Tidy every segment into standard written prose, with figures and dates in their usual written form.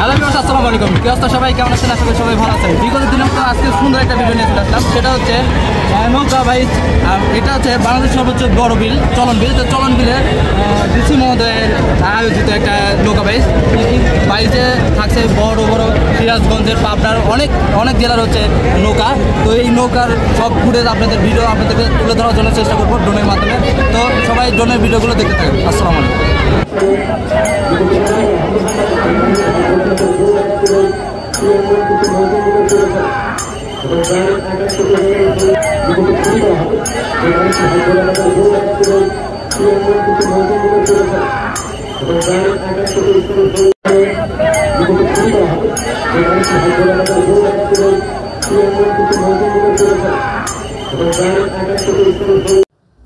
Hello viewers, আসসালামু আলাইকুম। কি অবস্থা সবাই, কেমন আছেন? আশা করি সবাই ভালো আছেন। বিগত দিনের মতো আজকে সুন্দর একটা ভিডিও নিয়ে চলে আসলাম। সেটা হচ্ছে নৌকা বাইচ। এটা হচ্ছে বাংলাদেশের সর্বোচ্চ বড় বিল, চলন বিল। তো চলন বিলের ডিসি মহোদয়ের আয়োজিত একটা নৌকা বাইচ। বাইচে থাকছে বড় বড় সিরাজগঞ্জের, পাবনার অনেক জেলার হচ্ছে নৌকা। তো এই নৌকার সব ফুটেজ আপনাদেরকে তুলে ধরার জন্য চেষ্টা করবো ড্রোনের মাধ্যমে। তো সবাই ড্রোনের ভিডিওগুলো দেখতে থাকবেন। আসসালামু আলাইকুম।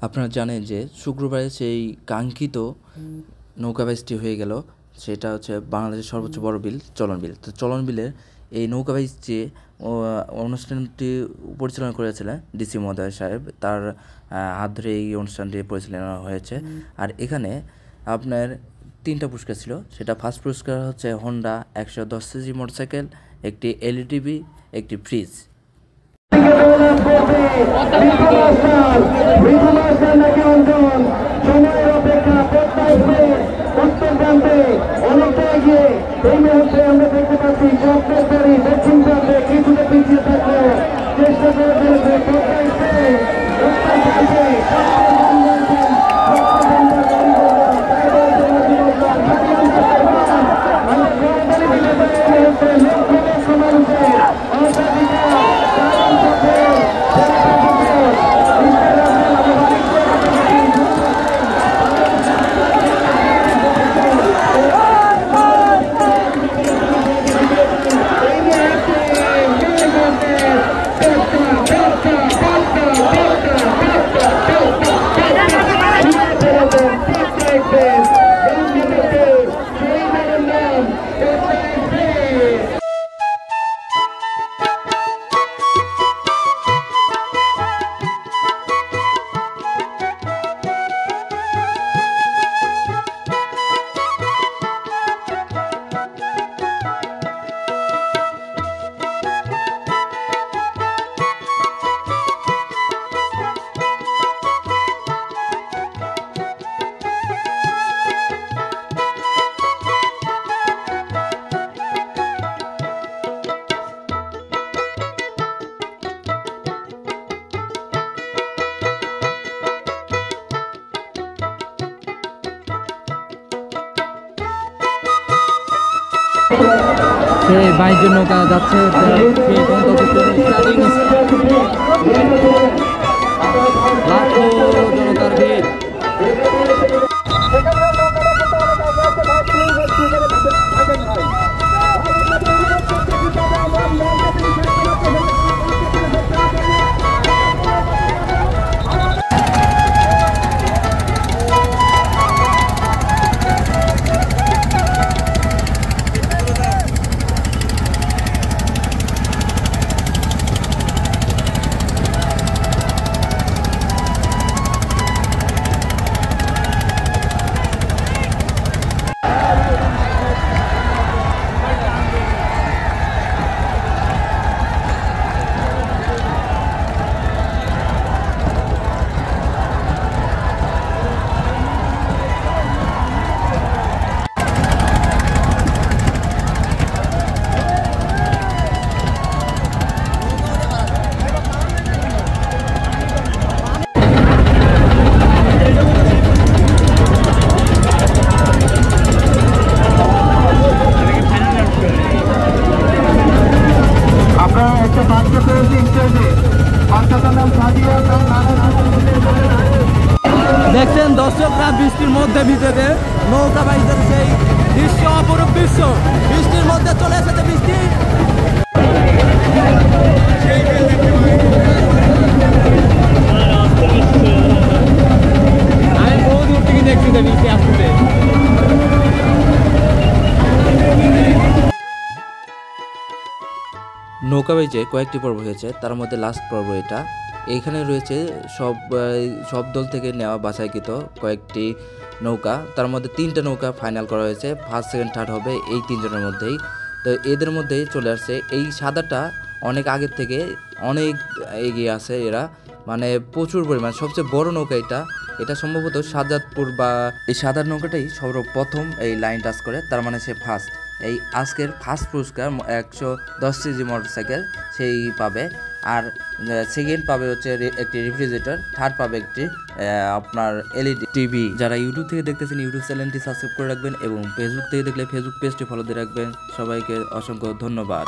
আপনারা জানেন যে শুক্রবারে সেই কাঙ্ক্ষিত নৌকা বাইচটি হয়ে গেল। সেটা হচ্ছে বাংলাদেশের সর্বোচ্চ বড় বিল, চলন বিল। তো চলন বিলের এই নৌকা বাইচটি অনুষ্ঠানটি পরিচালনা করেছিলেন ডিসি মহোদয় সাহেব। তার হাত ধরে এই অনুষ্ঠানটি পরিচালনা হয়েছে। আর এখানে আপনার 3টা পুরস্কার ছিল। সেটা ফার্স্ট পুরস্কার হচ্ছে হোন্ডা 110 সিসি মোটরসাইকেল, একটি এলইডি টিভি, একটি ফ্রিজ। অনেকটা এগিয়ে এই মুহূর্তে আমরা দেখতে পাচ্ছি দক্ষিণ প্রান্তে কিছুটা পিছিয়ে থাকলে চেষ্টা সেই বাইকের নৌকা যাচ্ছে লাখো জনতার ভিড়। দেখছেন দর্শকরা বৃষ্টির মধ্যে ভিজেতে নৌকা বাইচের সেই দৃশ্য, অপরূপ দৃশ্য। বৃষ্টির মধ্যে চলে এসেছে বৃষ্টি। আমি বহু দূর থেকে দেখছি যে বৃষ্টি আসছে। নৌকা বাইচে কয়েকটি পর্ব হয়েছে, তার মধ্যে লাস্ট পর্ব এটা। এইখানে রয়েছে সব দল থেকে নেওয়া বাছাইকৃত কয়েকটি নৌকা, তার মধ্যে 3টা নৌকা ফাইনাল করা হয়েছে। ফার্স্ট সেকেন্ড থার্ড হবে এই 3 জনের মধ্যেই। তো এদের মধ্যেই চলে আসছে। এই সাদাটা অনেক আগের থেকে অনেক এগিয়ে আছে এরা, মানে প্রচুর পরিমাণ। সবচেয়ে বড় নৌকা এটা সম্ভবত শাহজাদপুর, বা এই সাদা নৌকাটাই সর্বপ্রথম এই লাইন টাচ করে, তার মানে সে ফার্স্ট। এই আজকের ফার্স্ট পুরস্কার 110 সিজি মোটরসাইকেল সেই পাবে। আর সেকেন্ড পাবে হচ্ছে একটি রেফ্রিজারেটর, থার্ড পাবে একটি আপনার এলইডি টিভি। যারা ইউটিউব থেকে দেখতেছেন ইউটিউব চ্যানেলটি সাবস্ক্রাইব করে রাখবেন এবং ফেসবুক থেকে দেখলে ফেসবুক পেজটি ফলো দিয়ে রাখবেন। সবাইকে অসংখ্য ধন্যবাদ।